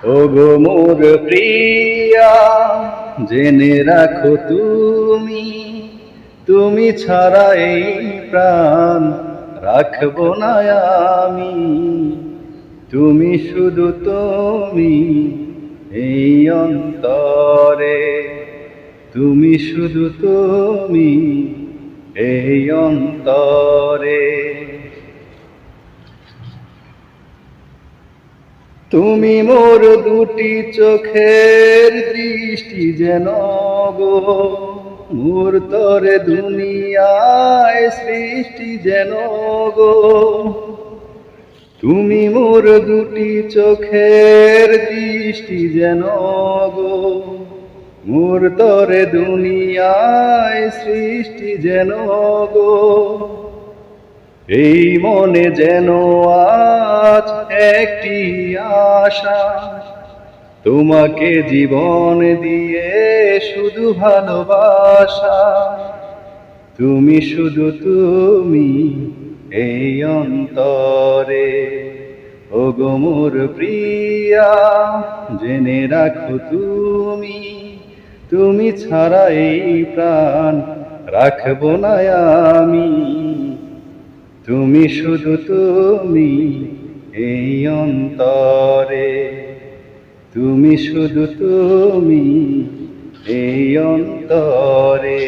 ওগো মোর প্রিয়া, জেনে রাখো তুমি, তুমি ছাড়া এই প্রাণ রাখবো না আমি। তুমি শুধু তুমি এই অন্তরে, তুমি শুধু তুমি এই অন্তরে। তুমি মোর দুটি চোখের দৃষ্টি যেন গো, মোর তরে দুনিয়ায় সৃষ্টি যেন গো। তুমি মোর দুটি চোখের দৃষ্টি যেন গো, মোর তরে দুনিয়ায় সৃষ্টি যেন গো। এই মনে যেন আজ একটি আশা, তোমাকে জীবন দিয়ে শুধু ভালোবাসা। তুমি শুধু তুমি এই অন্তরে, ওগো মোর প্রিয়া, জেনে রাখো তুমি, তুমি ছাড়া এই প্রাণ রাখবো না আমি। তুমি শুধু তুমি এই অন্তরে, তুমি শুধু তুমি এই অন্তরে।